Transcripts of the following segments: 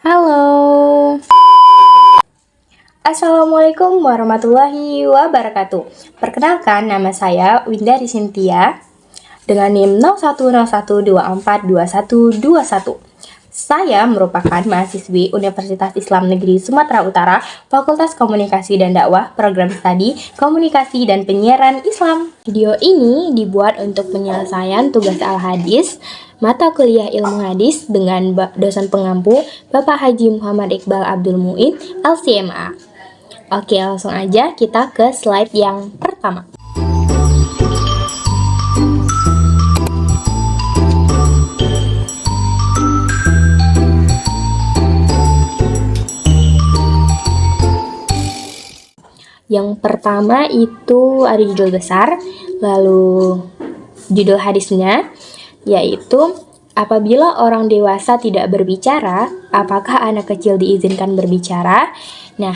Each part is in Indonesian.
Halo. Assalamualaikum warahmatullahi wabarakatuh. Perkenalkan, nama saya Windari Cynthia dengan NIM 0111242121. Saya merupakan mahasiswi Universitas Islam Negeri Sumatera Utara, Fakultas Komunikasi dan Dakwah, Program Studi Komunikasi dan Penyiaran Islam. Video ini dibuat untuk penyelesaian tugas Al-Hadis mata kuliah ilmu hadis dengan dosen pengampu Bapak Haji Muhammad Iqbal Abdul Muin, LCMA. Oke, langsung aja kita ke slide yang pertama. Yang pertama itu ada judul besar, lalu judul hadisnya yaitu apabila orang dewasa tidak berbicara, apakah anak kecil diizinkan berbicara? Nah,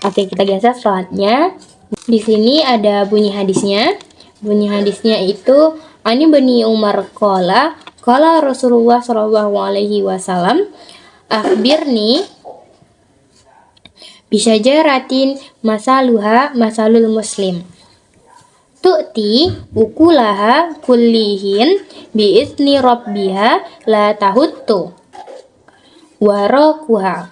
oke, kita geser slide-nya. Di sini ada bunyi hadisnya. Bunyi hadisnya itu Ani Bani Umar qala Rasulullah sallallahu alaihi wasallam akhbirni bisyajaratin masaluha masalul muslim tu'ti ukulaha kullihin biizni rabbiha la tahuttu warakuha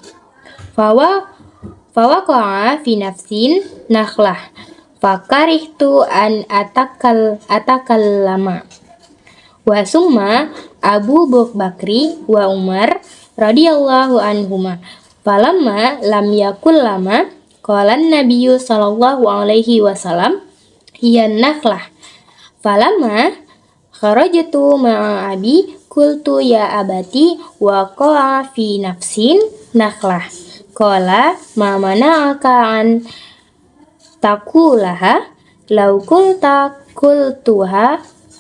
fawaqa'a fi nafsin nakhlah fakarihtu an atakallama wa summa Abu Bakri wa Umar radhiyallahu anhuma falamma lam yakul lama qala an-nabiyyu sallallahu alaihi wasallam hiya nakhlah falamma kharajtu ma'a abi qultu ya abati wa qa'a fi nafsin nakhlah qala ma mana'aka an taqulaha law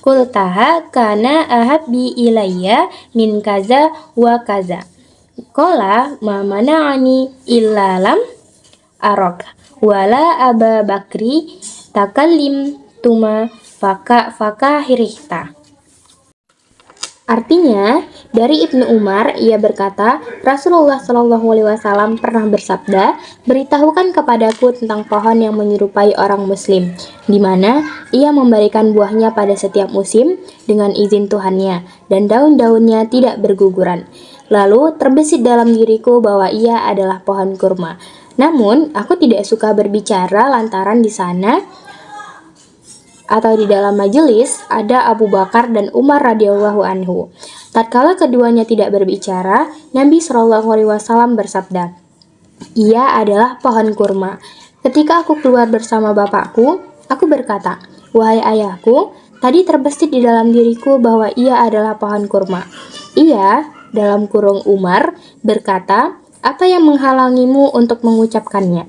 qultaha kana ahabbi ilayya min kaza wa kaza qala ma mana'ani illa lam arak wala Aba Bakri takallim tuma fakahirihta. Artinya, dari Ibnu Umar, ia berkata, Rasulullah Shallallahu Alaihi Wasallam pernah bersabda, beritahukan kepadaku tentang pohon yang menyerupai orang Muslim, di mana ia memberikan buahnya pada setiap musim dengan izin Tuhannya, dan daun-daunnya tidak berguguran. Lalu terbesit dalam diriku bahwa ia adalah pohon kurma. Namun, aku tidak suka berbicara lantaran di sana atau di dalam majelis ada Abu Bakar dan Umar radhiyallahu anhu. Tatkala keduanya tidak berbicara, Nabi Shallallahu alaihi wasallam bersabda, "Ia adalah pohon kurma." Ketika aku keluar bersama bapakku, aku berkata, "Wahai ayahku, tadi terbesit di dalam diriku bahwa ia adalah pohon kurma." Ia, dalam kurung Umar, berkata, "Apa yang menghalangimu untuk mengucapkannya?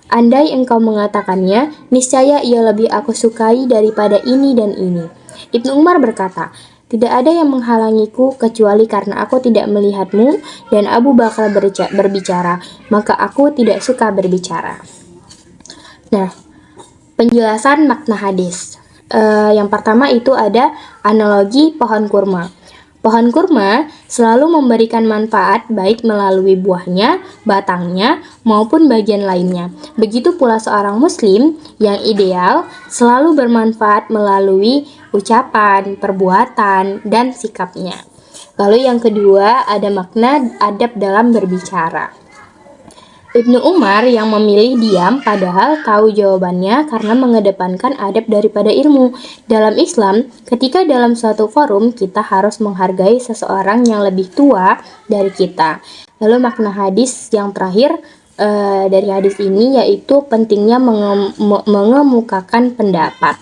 Andai engkau mengatakannya, niscaya ia lebih aku sukai daripada ini dan ini." Ibnu Umar berkata, "Tidak ada yang menghalangiku kecuali karena aku tidak melihatmu dan Abu Bakar berbicara, maka aku tidak suka berbicara." Nah, penjelasan makna hadis. Yang pertama itu ada analogi pohon kurma. Pohon kurma selalu memberikan manfaat baik melalui buahnya, batangnya, maupun bagian lainnya. Begitu pula seorang muslim yang ideal selalu bermanfaat melalui ucapan, perbuatan, dan sikapnya. Lalu yang kedua ada makna adab dalam berbicara. Ibnu Umar yang memilih diam padahal tahu jawabannya karena mengedepankan adab daripada ilmu. Dalam Islam, ketika dalam suatu forum kita harus menghargai seseorang yang lebih tua dari kita. Lalu makna hadis yang terakhir dari hadis ini yaitu pentingnya mengemukakan pendapat.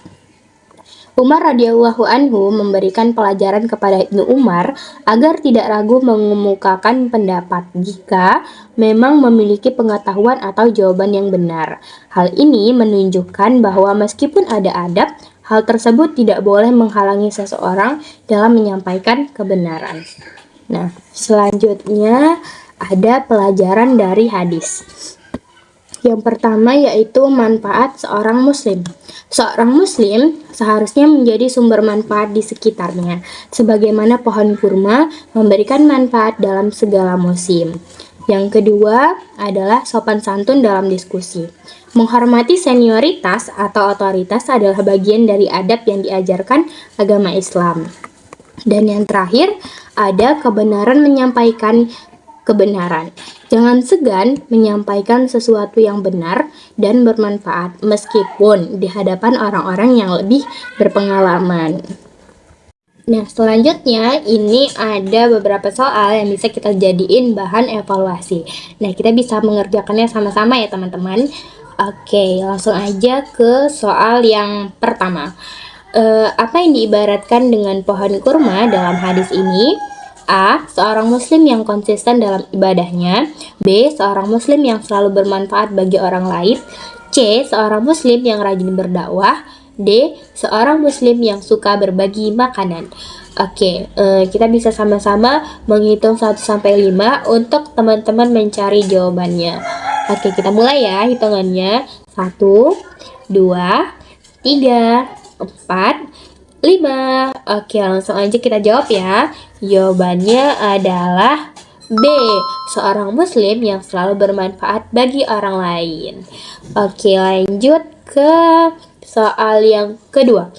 Umar radhiyallahu anhu memberikan pelajaran kepada Ibnu Umar agar tidak ragu mengemukakan pendapat jika memang memiliki pengetahuan atau jawaban yang benar. Hal ini menunjukkan bahwa meskipun ada adab, hal tersebut tidak boleh menghalangi seseorang dalam menyampaikan kebenaran. Nah, selanjutnya ada pelajaran dari hadis. Yang pertama yaitu manfaat seorang muslim. Seorang muslim seharusnya menjadi sumber manfaat di sekitarnya, sebagaimana pohon kurma memberikan manfaat dalam segala musim. Yang kedua adalah sopan santun dalam diskusi. Menghormati senioritas atau otoritas adalah bagian dari adab yang diajarkan agama Islam. Dan yang terakhir, ada kebenaran menyampaikan kebenaran. Jangan segan menyampaikan sesuatu yang benar dan bermanfaat meskipun di hadapan orang-orang yang lebih berpengalaman. Nah, selanjutnya ini ada beberapa soal yang bisa kita jadiin bahan evaluasi. Nah, kita bisa mengerjakannya sama-sama ya teman-teman. Oke, langsung aja ke soal yang pertama. Apa yang diibaratkan dengan pohon kurma dalam hadis ini? A. Seorang muslim yang konsisten dalam ibadahnya. B. Seorang muslim yang selalu bermanfaat bagi orang lain. C. Seorang muslim yang rajin berdakwah. D. Seorang muslim yang suka berbagi makanan. Oke, kita bisa sama-sama menghitung 1-5 untuk teman-teman mencari jawabannya. Oke, kita mulai ya hitungannya. 1, 2, 3, 4, 5. Oke, langsung aja kita jawab ya. Jawabannya adalah B. Seorang muslim yang selalu bermanfaat bagi orang lain. Oke, lanjut ke soal yang kedua.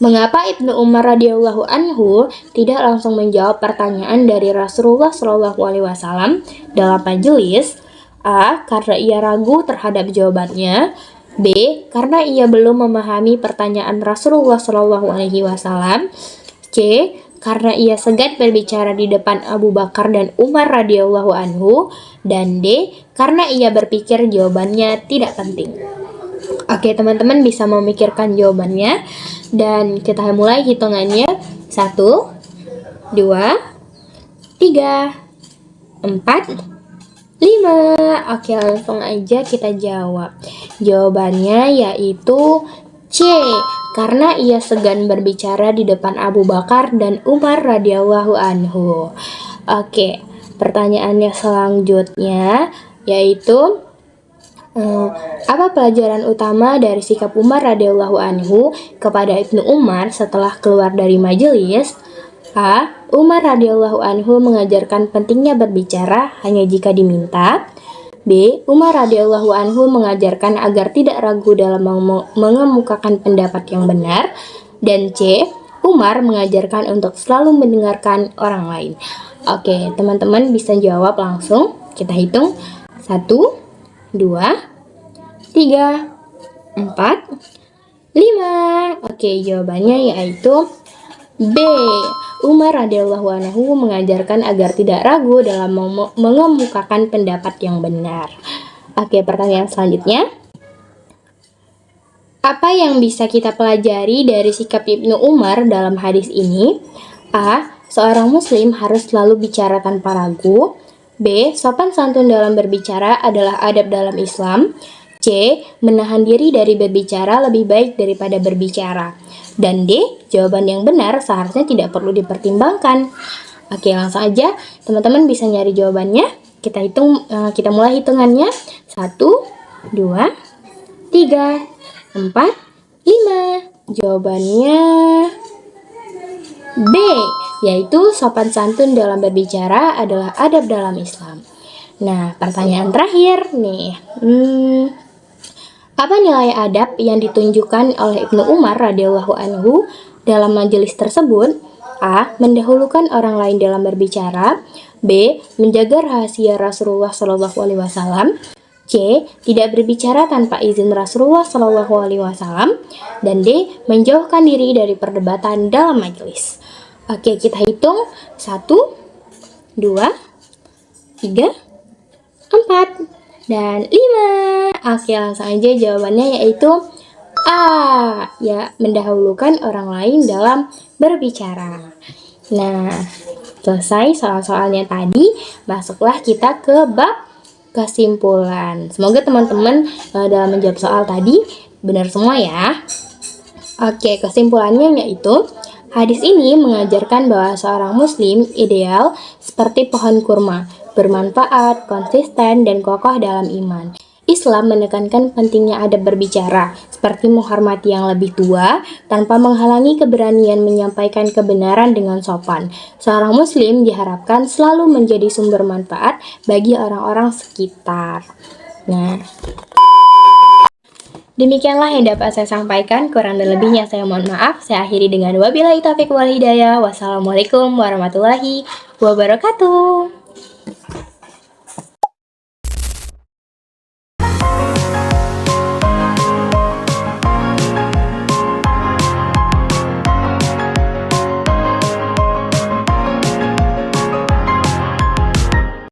Mengapa Ibnu Umar radhiyallahu anhu tidak langsung menjawab pertanyaan dari Rasulullah shallallahu alaihi wasallam dalam majelis? A. Karena ia ragu terhadap jawabannya. B. Karena ia belum memahami pertanyaan Rasulullah shallallahu alaihi wasallam. C. Karena ia segan berbicara di depan Abu Bakar dan Umar radhiyallahu anhu. Dan D. Karena ia berpikir jawabannya tidak penting. Oke, teman-teman bisa memikirkan jawabannya dan kita mulai hitungannya. 1, 2, 3, 4, 5. Oke, langsung aja kita jawab. Jawabannya yaitu C. Karena ia segan berbicara di depan Abu Bakar dan Umar radhiyallahu anhu. Oke, pertanyaannya selanjutnya yaitu apa pelajaran utama dari sikap Umar radhiyallahu anhu kepada Ibnu Umar setelah keluar dari majelis? A. Umar radhiyallahu anhu mengajarkan pentingnya berbicara hanya jika diminta. B. Umar radhiyallahu anhu mengajarkan agar tidak ragu dalam mengemukakan pendapat yang benar. Dan C. Umar mengajarkan untuk selalu mendengarkan orang lain. Oke, teman-teman bisa jawab langsung. Kita hitung. 1, 2, 3, 4, 5. Oke, jawabannya yaitu B. Umar radhiyallahu anhu mengajarkan agar tidak ragu dalam mengemukakan pendapat yang benar. Oke, pertanyaan selanjutnya. Apa yang bisa kita pelajari dari sikap Ibnu Umar dalam hadis ini? A. Seorang muslim harus selalu bicara tanpa ragu. B. Sopan santun dalam berbicara adalah adab dalam Islam. C. Menahan diri dari berbicara lebih baik daripada berbicara. Dan D. Jawaban yang benar seharusnya tidak perlu dipertimbangkan. Oke, langsung aja teman-teman bisa nyari jawabannya. Kita mulai hitungannya. 1, 2, 3, 4, 5. Jawabannya B, yaitu sopan santun dalam berbicara adalah adab dalam Islam. Nah, pertanyaan terakhir nih. Apa nilai adab yang ditunjukkan oleh Ibnu Umar radhiyallahu anhu dalam majelis tersebut? A. Mendahulukan orang lain dalam berbicara. B. Menjaga rahasia Rasulullah shallallahu alaihi wasallam. C. Tidak berbicara tanpa izin Rasulullah shallallahu alaihi wasallam. Dan D. Menjauhkan diri dari perdebatan dalam majelis. Oke, kita hitung. 1, 2, 3, 4, dan 5. Oke, langsung aja jawabannya yaitu A. Ya, mendahulukan orang lain dalam berbicara. Nah, selesai soal-soalnya tadi. Masuklah kita ke bab kesimpulan. Semoga teman-teman dalam menjawab soal tadi benar semua ya. Oke, kesimpulannya yaitu hadis ini mengajarkan bahwa seorang muslim ideal seperti pohon kurma, bermanfaat, konsisten, dan kokoh dalam iman. Islam menekankan pentingnya adab berbicara, seperti menghormati yang lebih tua tanpa menghalangi keberanian menyampaikan kebenaran dengan sopan. Seorang muslim diharapkan selalu menjadi sumber manfaat bagi orang-orang sekitar. Nah, demikianlah yang dapat saya sampaikan, kurang dan lebihnya saya mohon maaf. Saya akhiri dengan wabillahi taufiq wal hidayah. Wassalamualaikum warahmatullahi wabarakatuh.